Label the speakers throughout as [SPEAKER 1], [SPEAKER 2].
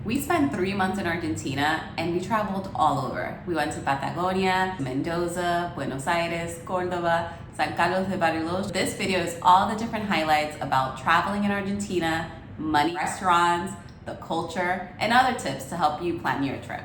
[SPEAKER 1] We spent 3 months in Argentina and we traveled all over. We went to Patagonia, Mendoza, Buenos Aires, Cordoba, San Carlos de Bariloche. This video is all the different highlights about traveling in Argentina, money, restaurants, the culture, and other tips to help you plan your trip.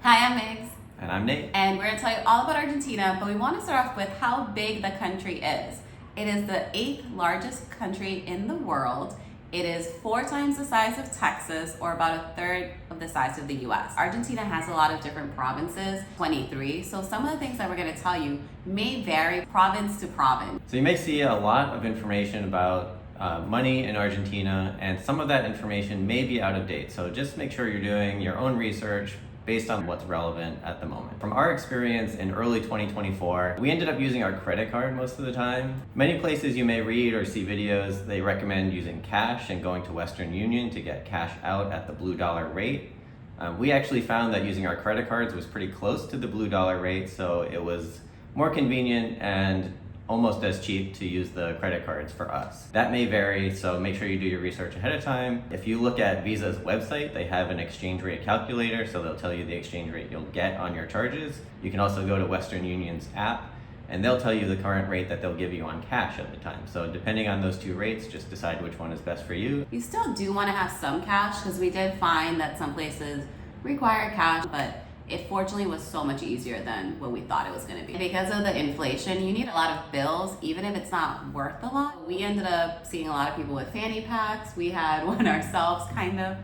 [SPEAKER 1] Hi, I'm Migs.
[SPEAKER 2] And I'm Nate.
[SPEAKER 1] And we're going to tell you all about Argentina, but we want to start off with how big the country is. It is the 8th largest country in the world. It is 4 times the size of Texas, or about 1/3 of the size of the US. Argentina has a lot of different provinces, 23, so some of the things that we're going to tell you may vary province to province.
[SPEAKER 2] So you may see a lot of information about money in Argentina, and some of that information may be out of date. So just make sure you're doing your own research based on what's relevant at the moment. From our experience in early 2024, we ended up using our credit card most of the time. Many places you may read or see videos, they recommend using cash and going to Western Union to get cash out at the blue dollar rate. We actually found that using our credit cards was pretty close to the blue dollar rate, so it was more convenient and almost as cheap to use the credit cards for us. That may vary, so make sure you do your research ahead of time. If you look at Visa's website, they have an exchange rate calculator, so they'll tell you the exchange rate you'll get on your charges. You can also go to Western Union's app, and they'll tell you the current rate that they'll give you on cash at the time. So depending on those 2 rates, just decide which one is best for you.
[SPEAKER 1] You still do want to have some cash, because we did find that some places require cash, but it fortunately was so much easier than what we thought it was going to be. Because of the inflation, you need a lot of bills, even if it's not worth a lot. We ended up seeing a lot of people with fanny packs. We had one ourselves, kind of.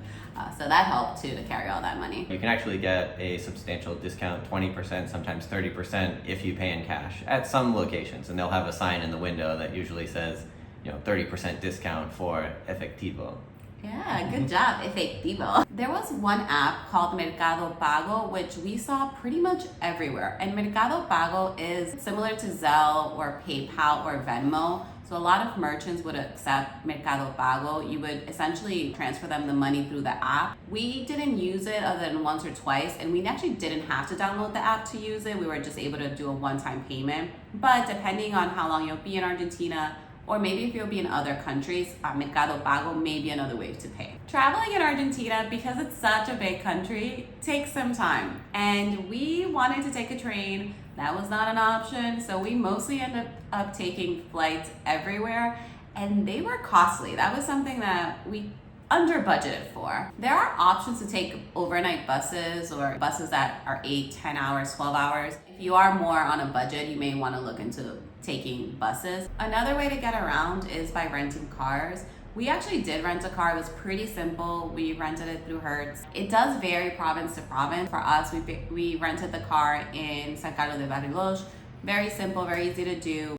[SPEAKER 1] So that helped too, to carry all that money.
[SPEAKER 2] You can actually get a substantial discount, 20%, sometimes 30%, if you pay in cash at some locations. And they'll have a sign in the window that usually says, 30% discount for efectivo.
[SPEAKER 1] Yeah, good job, efectivo. There was one app called Mercado Pago, which we saw pretty much everywhere. And Mercado Pago is similar to Zelle or PayPal or Venmo. So a lot of merchants would accept Mercado Pago. You would essentially transfer them the money through the app. We didn't use it other than once or twice, and we actually didn't have to download the app to use it. We were just able to do a one-time payment. But depending on how long you'll be in Argentina, or maybe if you'll be in other countries, Mercado Pago may be another way to pay. Traveling in Argentina, because it's such a big country, takes some time. And we wanted to take a train. That was not an option. So we mostly ended up taking flights everywhere, and they were costly. That was something that we under budgeted for. There are options to take overnight buses or buses that are 8, 10 hours, 12 hours. If you are more on a budget, you may want to look into taking buses. Another way to get around is by renting cars. We actually did rent a car. It was pretty simple. We rented it through Hertz. It does vary province to province. For us, we rented the car in San Carlos de Bariloche. Very simple, very easy to do.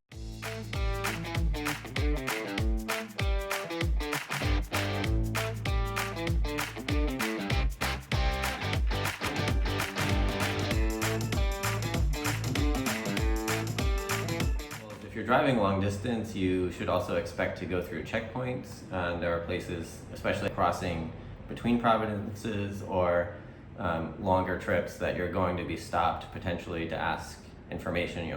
[SPEAKER 2] If you're driving long distance, you should also expect to go through checkpoints. There are places, especially crossing between provinces or longer trips, that you're going to be stopped potentially to ask information,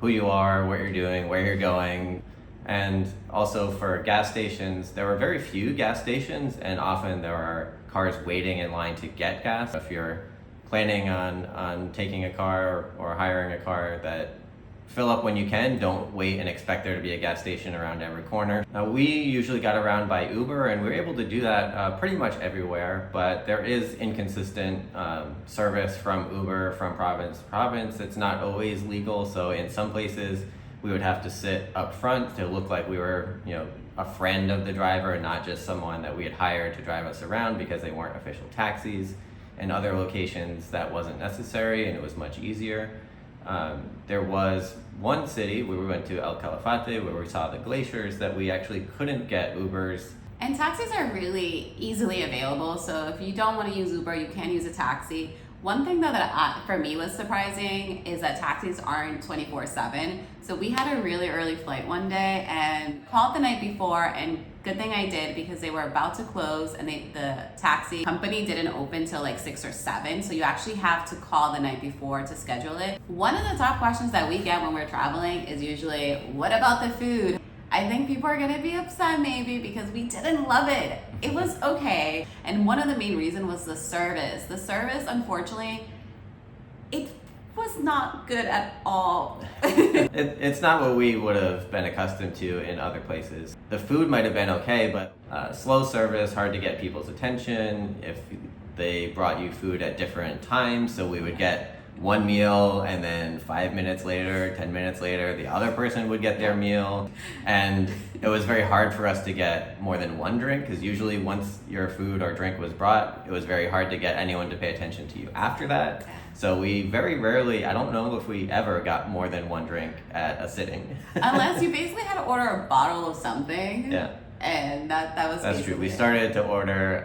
[SPEAKER 2] who you are, what you're doing, where you're going. And also for gas stations, there are very few gas stations, and often there are cars waiting in line to get gas. If you're planning on taking a car or hiring a car, that fill up when you can. Don't wait and expect there to be a gas station around every corner. We usually got around by Uber, and we were able to do that pretty much everywhere, but there is inconsistent service from Uber from province to province. It's not always legal, so in some places we would have to sit up front to look like we were a friend of the driver and not just someone that we had hired to drive us around, because they weren't official taxis. In other locations that wasn't necessary, and it was much easier. There was one city where we went to El Calafate, where we saw the glaciers, that we actually couldn't get Ubers.
[SPEAKER 1] And taxis are really easily available, so if you don't want to use Uber, you can use a taxi. One thing though that for me was surprising is that taxis aren't 24/7. So we had a really early flight one day and called the night before, and good thing I did because they were about to close and the taxi company didn't open till like 6 or 7. So you actually have to call the night before to schedule it. One of the top questions that we get when we're traveling is usually, what about the food? I think people are gonna be upset maybe because we didn't love it. It was okay. And one of the main reasons was the service. The service, unfortunately, it was not good at all.
[SPEAKER 2] It's not what we would have been accustomed to in other places. The food might have been okay, but slow service, hard to get people's attention. If they brought you food at different times, so we would get one meal and then 5 minutes later, 10 minutes later, the other person would get their meal. And it was very hard for us to get more than one drink because usually once your food or drink was brought, it was very hard to get anyone to pay attention to you after that. So we very rarely, I don't know if we ever got more than one drink at a sitting.
[SPEAKER 1] Unless you basically had to order a bottle of something.
[SPEAKER 2] Yeah.
[SPEAKER 1] And that was
[SPEAKER 2] That's true. We
[SPEAKER 1] it.
[SPEAKER 2] started to order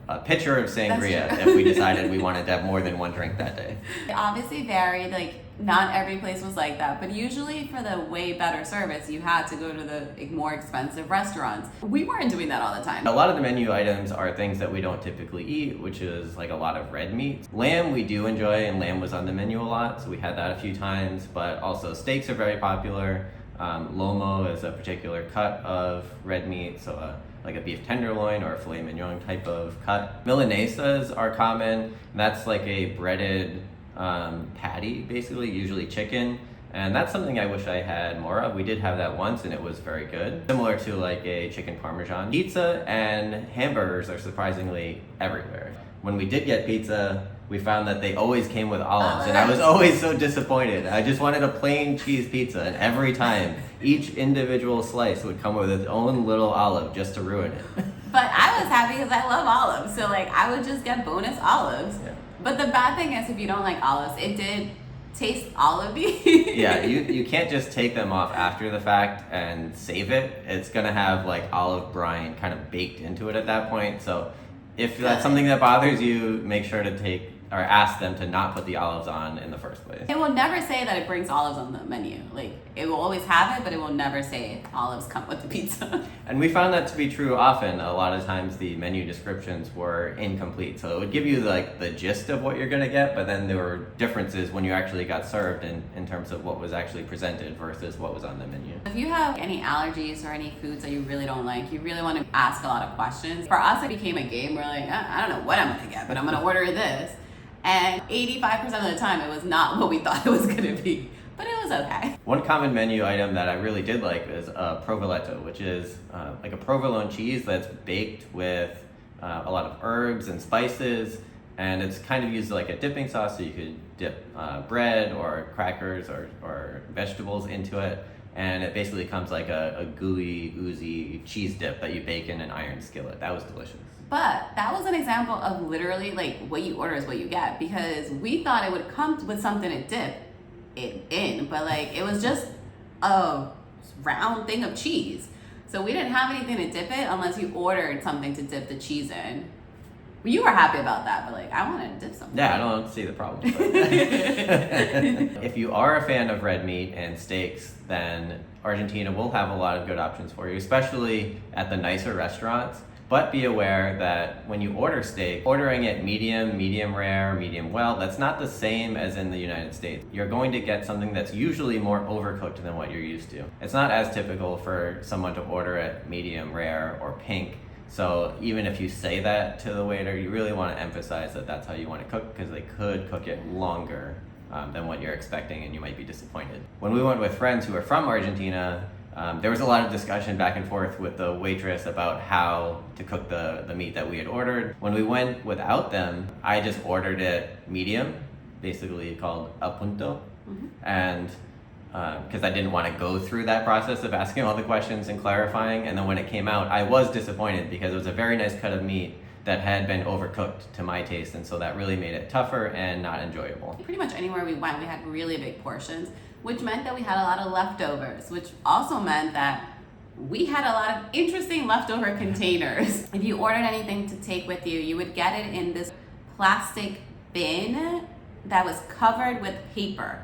[SPEAKER 2] a pitcher of sangria if we decided we wanted to have more than one drink that day.
[SPEAKER 1] It obviously varied, like not every place was like that, but usually for the way better service, you had to go to the more expensive restaurants. We weren't doing that all the time.
[SPEAKER 2] A lot of the menu items are things that we don't typically eat, which is like a lot of red meat. Lamb we do enjoy, and lamb was on the menu a lot, so we had that a few times, but also steaks are very popular. Lomo is a particular cut of red meat, so like a beef tenderloin or a filet mignon type of cut. Milanesas are common, and that's like a breaded patty, basically, usually chicken. And that's something I wish I had more of. We did have that once and it was very good. Similar to like a chicken parmesan. Pizza and hamburgers are surprisingly everywhere. When we did get pizza, we found that they always came with olives, and I was always so disappointed. I just wanted a plain cheese pizza, and every time, each individual slice would come with its own little olive just to ruin it.
[SPEAKER 1] But I was happy because I love olives, so like I would just get bonus olives.
[SPEAKER 2] Yeah.
[SPEAKER 1] But the bad thing is if you don't like olives, it did taste olivey.
[SPEAKER 2] Yeah, you can't just take them off after the fact and save it. It's gonna have like olive brine kind of baked into it at that point, so if that's something that bothers you, make sure to take or ask them to not put the olives on in the first place.
[SPEAKER 1] It will never say that it brings olives on the menu. Like, it will always have it, but it will never say olives come with the pizza.
[SPEAKER 2] And we found that to be true often. A lot of times the menu descriptions were incomplete. So it would give you like the gist of what you're gonna get, but then there were differences when you actually got served in terms of what was actually presented versus what was on the menu.
[SPEAKER 1] If you have any allergies or any foods that you really don't like, you really want to ask a lot of questions. For us, it became a game. We're like, I don't know what I'm gonna get, but I'm gonna order this. And 85% of the time, it was not what we thought it was gonna be, but it was okay.
[SPEAKER 2] One common menu item that I really did like is provoletto, which is like a provolone cheese that's baked with a lot of herbs and spices, and it's kind of used like a dipping sauce, so you could dip bread or crackers or vegetables into it, and it basically comes like a gooey, oozy cheese dip that you bake in an iron skillet. That was delicious.
[SPEAKER 1] But that was an example of literally like what you order is what you get, because we thought it would come with something to dip it in, but like it was just a round thing of cheese. So we didn't have anything to dip it unless you ordered something to dip the cheese in. Well, you were happy about that, but like I wanted to dip something.
[SPEAKER 2] Yeah, I don't see the problem. If you are a fan of red meat and steaks, then Argentina will have a lot of good options for you, especially at the nicer restaurants. But be aware that when you order steak, ordering it medium, medium rare, medium well, that's not the same as in the United States. You're going to get something that's usually more overcooked than what you're used to. It's not as typical for someone to order it medium rare or pink. So even if you say that to the waiter, you really want to emphasize that that's how you want to cook, because they could cook it longer than what you're expecting, and you might be disappointed. When we went with friends who are from Argentina, there was a lot of discussion back and forth with the waitress about how to cook the meat that we had ordered. When we went without them, I just ordered it medium, basically called a punto, and because I didn't want to go through that process of asking all the questions and clarifying. And then when it came out, I was disappointed because it was a very nice cut of meat that had been overcooked to my taste, and so that really made it tougher and not enjoyable.
[SPEAKER 1] Pretty much anywhere we went, we had really big portions, which meant that we had a lot of leftovers, which also meant that we had a lot of interesting leftover containers. If you ordered anything to take with you, you would get it in this plastic bin that was covered with paper.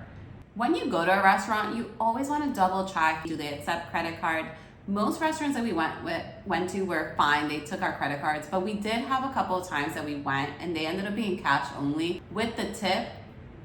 [SPEAKER 1] When you go to a restaurant, you always want to double check, do they accept credit card? Most restaurants that we went to were fine. They took our credit cards, but we did have a couple of times that we went and they ended up being cash only. With the tip,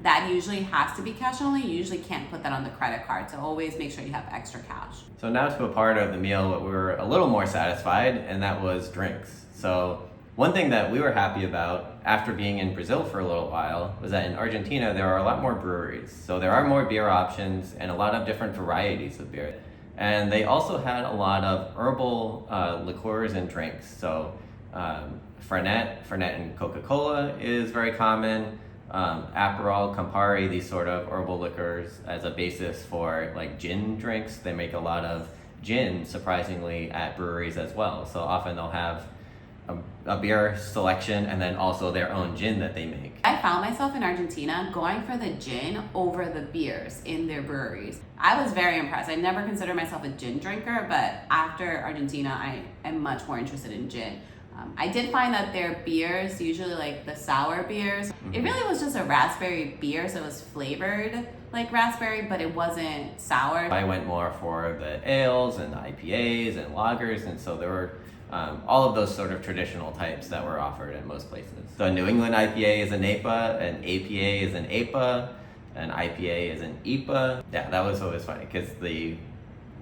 [SPEAKER 1] that usually has to be cash only. You usually can't put that on the credit card, so always make sure you have extra cash.
[SPEAKER 2] So now to a part of the meal where we were a little more satisfied, and that was drinks. So one thing that we were happy about after being in Brazil for a little while was that in Argentina there are a lot more breweries. So there are more beer options and a lot of different varieties of beer. And they also had a lot of herbal liqueurs and drinks. So Fernet and Coca-Cola is very common. Aperol, Campari, these sort of herbal liquors as a basis for like gin drinks. They make a lot of gin, surprisingly, at breweries as well. So often they'll have a beer selection and then also their own gin that they make.
[SPEAKER 1] I found myself in Argentina going for the gin over the beers in their breweries. I was very impressed. I never considered myself a gin drinker, but after Argentina, I am much more interested in gin. I did find that their beers, usually like the sour beers, it really was just a raspberry beer, so it was flavored like raspberry, but it wasn't sour.
[SPEAKER 2] I went more for the ales and the IPAs and lagers, and so there were all of those sort of traditional types that were offered in most places. So a New England IPA is an APA, an APA is an APA, an IPA is an IPA. Yeah, that was always funny because the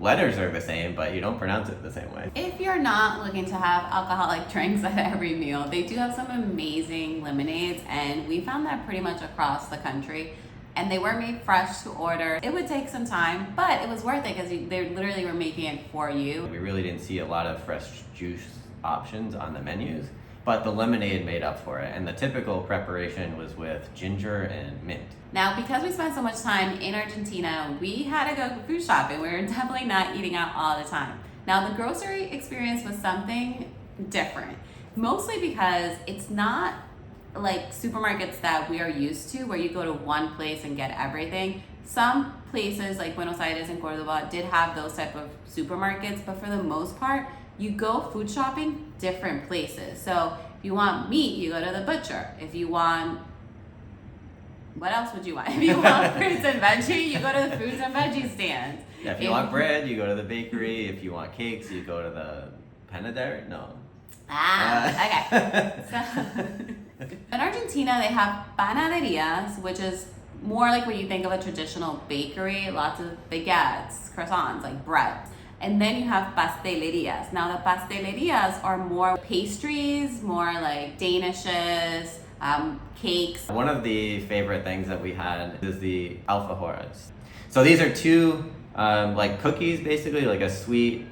[SPEAKER 2] letters are the same, but you don't pronounce it the same way.
[SPEAKER 1] If you're not looking to have alcoholic drinks at every meal, they do have some amazing lemonades, and we found that pretty much across the country. And they were made fresh to order. It would take some time, but it was worth it because they literally were making it for you.
[SPEAKER 2] We really didn't see a lot of fresh juice options on the menus, but the lemonade made up for it. And the typical preparation was with ginger and mint.
[SPEAKER 1] Now, because we spent so much time in Argentina, we had to go food shopping. We were definitely not eating out all the time. Now, the grocery experience was something different, mostly because it's not like supermarkets that we are used to where you go to one place and get everything. Some places like Buenos Aires and Cordoba did have those type of supermarkets, but for the most part, you go food shopping different places. So if you want meat, you go to the butcher. If you want, what else would you want? If you want fruits and veggie, you go to the fruits and veggie stands.
[SPEAKER 2] Yeah, if you want bread, you go to the bakery. If you want cakes, you go to the Panadero? No.
[SPEAKER 1] Okay. So in Argentina, they have panaderias, which is more like what you think of a traditional bakery, lots of baguettes, croissants, like bread. And then you have pastelerias. Now the pastelerias are more pastries, more like danishes, cakes.
[SPEAKER 2] One of the favorite things that we had is the alfajores. So these are two like cookies, basically like a sweet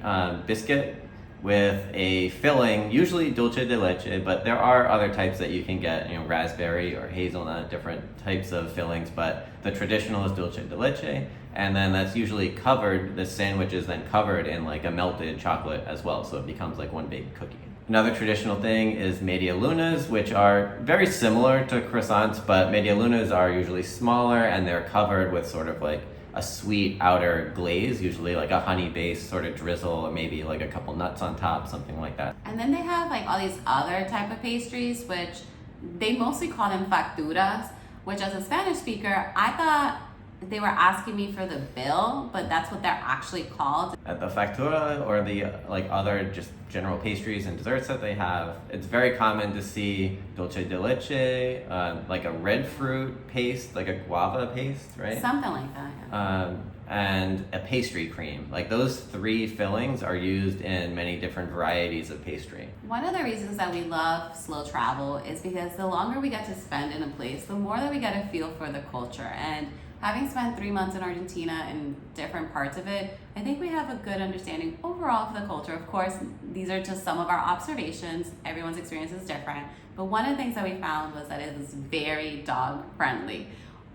[SPEAKER 2] biscuit with a filling, usually dulce de leche, but there are other types that you can get, raspberry or hazelnut, different types of fillings, but the traditional is dulce de leche, and then that's usually covered, the sandwich is then covered in like a melted chocolate as well, so it becomes like one big cookie. Another traditional thing is media lunas, which are very similar to croissants, but media lunas are usually smaller and they're covered with sort of like a sweet outer glaze, usually like a honey-based sort of drizzle, or maybe like a couple nuts on top, something like that.
[SPEAKER 1] And then they have like all these other type of pastries, which they mostly call them facturas, which as a Spanish speaker, I thought they were asking me for the bill, but that's what they're actually called.
[SPEAKER 2] At the factura or the like other just general pastries and desserts that they have, it's very common to see dulce de leche, like a red fruit paste, like a guava paste, right?
[SPEAKER 1] Something like that, yeah.
[SPEAKER 2] And a pastry cream. Like those three fillings are used in many different varieties of pastry.
[SPEAKER 1] One of the reasons that we love slow travel is because the longer we get to spend in a place, the more that we get a feel for the culture. And having spent 3 months in Argentina and different parts of it, I think we have a good understanding overall of the culture. Of course, these are just some of our observations. Everyone's experience is different. But one of the things that we found was that it was very dog friendly.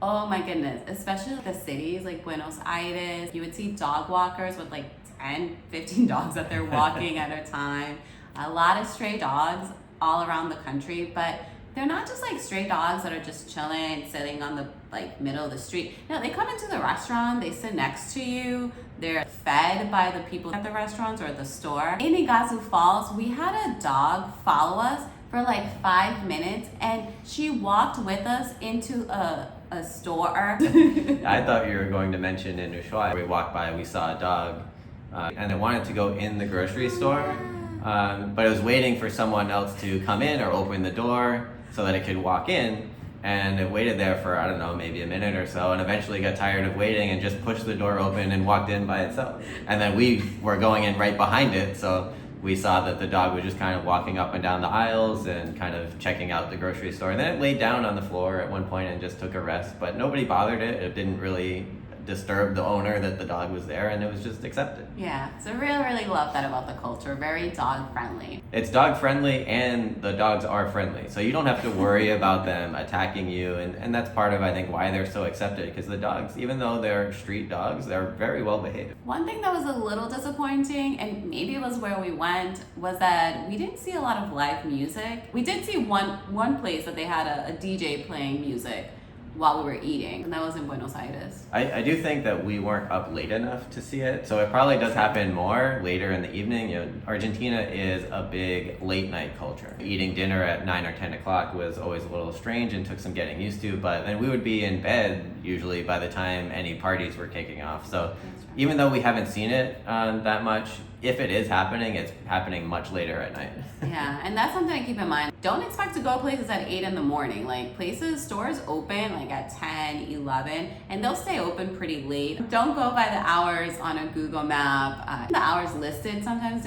[SPEAKER 1] Oh my goodness, especially the cities like Buenos Aires, you would see dog walkers with like 10, 15 dogs that they're walking at a time. A lot of stray dogs all around the country, but they're not just like stray dogs that are just chilling, sitting on the like middle of the street. No, they come into the restaurant, they sit next to you, they're fed by the people at the restaurants or the store. In Iguazu Falls, we had a dog follow us for like 5 minutes, and she walked with us into a store.
[SPEAKER 2] I thought you were going to mention in Ushuaia, we walked by, we saw a dog, and it wanted to go in the grocery store, but it was waiting for someone else to come in or open the door so that it could walk in. And it waited there for, I don't know, maybe a minute or so, and eventually got tired of waiting and just pushed the door open and walked in by itself. And then we were going in right behind it, so we saw that the dog was just kind of walking up and down the aisles and kind of checking out the grocery store. And then it laid down on the floor at one point and just took a rest, but nobody bothered it. It didn't really disturb the owner that the dog was there, and it was just accepted.
[SPEAKER 1] Yeah, so really love that about the culture. Very dog friendly.
[SPEAKER 2] It's dog friendly, and the dogs are friendly, so you don't have to worry about them attacking you, and that's part of, I think, why they're so accepted, because the dogs, even though they're street dogs, they're very well behaved.
[SPEAKER 1] One thing that was a little disappointing, and maybe it was where we went, was that we didn't see a lot of live music. We did see one place that they had a DJ playing music while we were eating, and that was in Buenos Aires.
[SPEAKER 2] I do think that we weren't up late enough to see it, so it probably does happen more later in the evening. You know, Argentina is a big late night culture. Eating dinner at 9 or 10 o'clock was always a little strange and took some getting used to, but then we would be in bed usually by the time any parties were kicking off. So even though we haven't seen it that much, if it is happening, it's happening much later at night.
[SPEAKER 1] Yeah, and that's something to keep in mind. Don't expect to go places at 8 in the morning. Like stores open like at 10, 11, and they'll stay open pretty late. Don't go by the hours on a Google map. The hours listed sometimes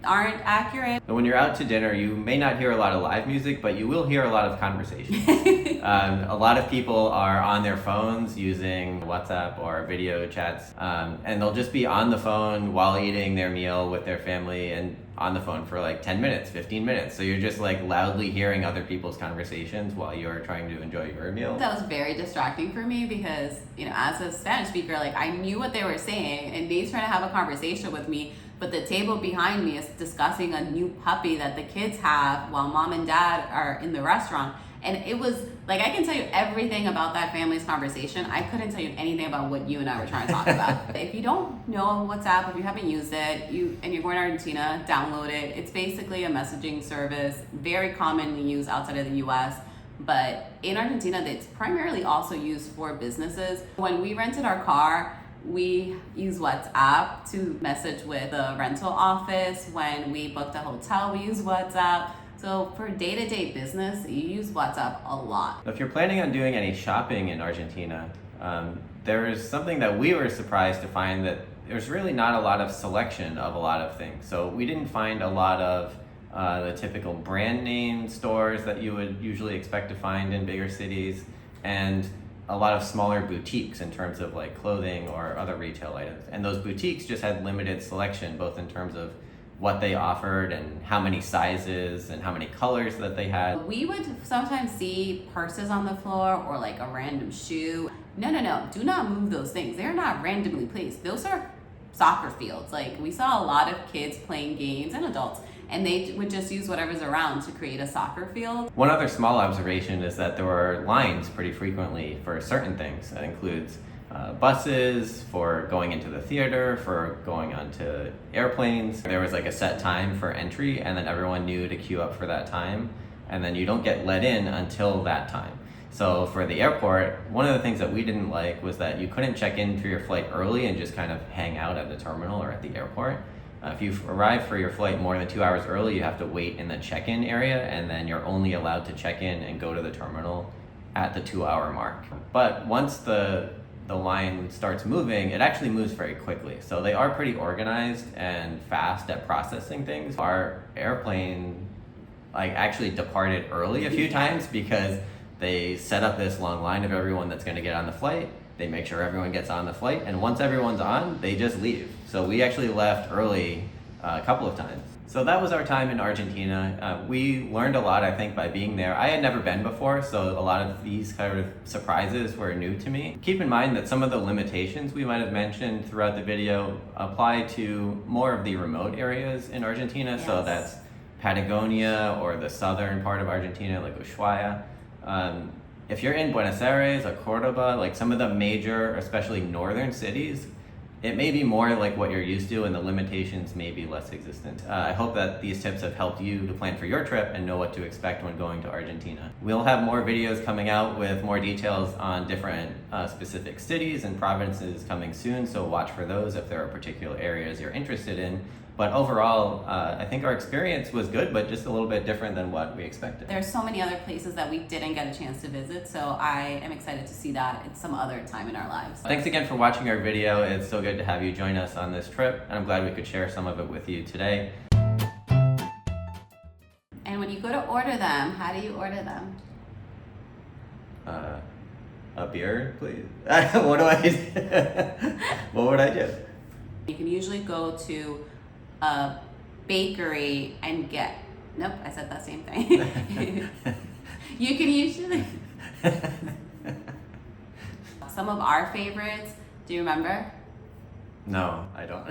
[SPEAKER 1] aren't accurate.
[SPEAKER 2] So when you're out to dinner, you may not hear a lot of live music, but you will hear a lot of conversation. A lot of people are on their phones using WhatsApp or video chats, and they'll just be on the phone while eating their meal with their family and on the phone for like 10 minutes, 15 minutes. So you're just like loudly hearing other people's conversations while you're trying to enjoy your meal.
[SPEAKER 1] That was very distracting for me because, you know, as a Spanish speaker, like I knew what they were saying and they's trying to have a conversation with me, but the table behind me is discussing a new puppy that the kids have while mom and dad are in the restaurant. And it was like, I can tell you everything about that family's conversation. I couldn't tell you anything about what you and I were trying to talk about. If you don't know WhatsApp, if you haven't used it, and you're going to Argentina, download it. It's basically a messaging service, very commonly used outside of the US. But in Argentina, it's primarily also used for businesses. When we rented our car, we use WhatsApp to message with the rental office. When we booked a hotel, we use WhatsApp. So for day-to-day business, you use WhatsApp a lot.
[SPEAKER 2] If you're planning on doing any shopping in Argentina, there is something that we were surprised to find, that there's really not a lot of selection of a lot of things. So we didn't find a lot of the typical brand name stores that you would usually expect to find in bigger cities, and a lot of smaller boutiques in terms of like clothing or other retail items. And those boutiques just had limited selection, both in terms of what they offered and how many sizes and how many colors that they had.
[SPEAKER 1] We would sometimes see purses on the floor or like a random shoe. No, do not move those things. They're not randomly placed. Those are soccer fields. Like we saw a lot of kids playing games and adults, and they would just use whatever's around to create a soccer field.
[SPEAKER 2] One other small observation is that there were lines pretty frequently for certain things. That includes buses, for going into the theater, for going onto airplanes. There was like a set time for entry, and then everyone knew to queue up for that time, and then you don't get let in until that time. So for the airport, one of the things that we didn't like was that you couldn't check in for your flight early and just kind of hang out at the terminal or at the airport. If you arrive for your flight more than 2 hours early, you have to wait in the check-in area, and then you're only allowed to check in and go to the terminal at the 2-hour mark. But once the line starts moving, it actually moves very quickly. So they are pretty organized and fast at processing things. Our airplane actually departed early a few times because they set up this long line of everyone that's going to get on the flight. They make sure everyone gets on the flight, and once everyone's on, they just leave. So we actually left early a couple of times. So that was our time in Argentina. We learned a lot, I think, by being there. I had never been before, so a lot of these kind of surprises were new to me. Keep in mind that some of the limitations we might have mentioned throughout the video apply to more of the remote areas in Argentina.
[SPEAKER 1] Yes.
[SPEAKER 2] So that's Patagonia or the southern part of Argentina, like Ushuaia. If you're in Buenos Aires or Cordoba, like some of the major, especially northern cities, it may be more like what you're used to and the limitations may be less existent. I hope that these tips have helped you to plan for your trip and know what to expect when going to Argentina. We'll have more videos coming out with more details on different specific cities and provinces coming soon, so watch for those if there are particular areas you're interested in. But overall, I think our experience was good, but just a little bit different than what we expected.
[SPEAKER 1] There's so many other places that we didn't get a chance to visit, so I am excited to see that at some other time in our lives.
[SPEAKER 2] Thanks again for watching our video. It's so good to have you join us on this trip, and I'm glad we could share some of it with you today.
[SPEAKER 1] And when you go to order them, how do you order them?
[SPEAKER 2] A beer, please. What do I what would I do?
[SPEAKER 1] You can usually go to a bakery and get, nope, I said that same thing. You can usually, some of our favorites, do you remember?
[SPEAKER 2] No, I don't.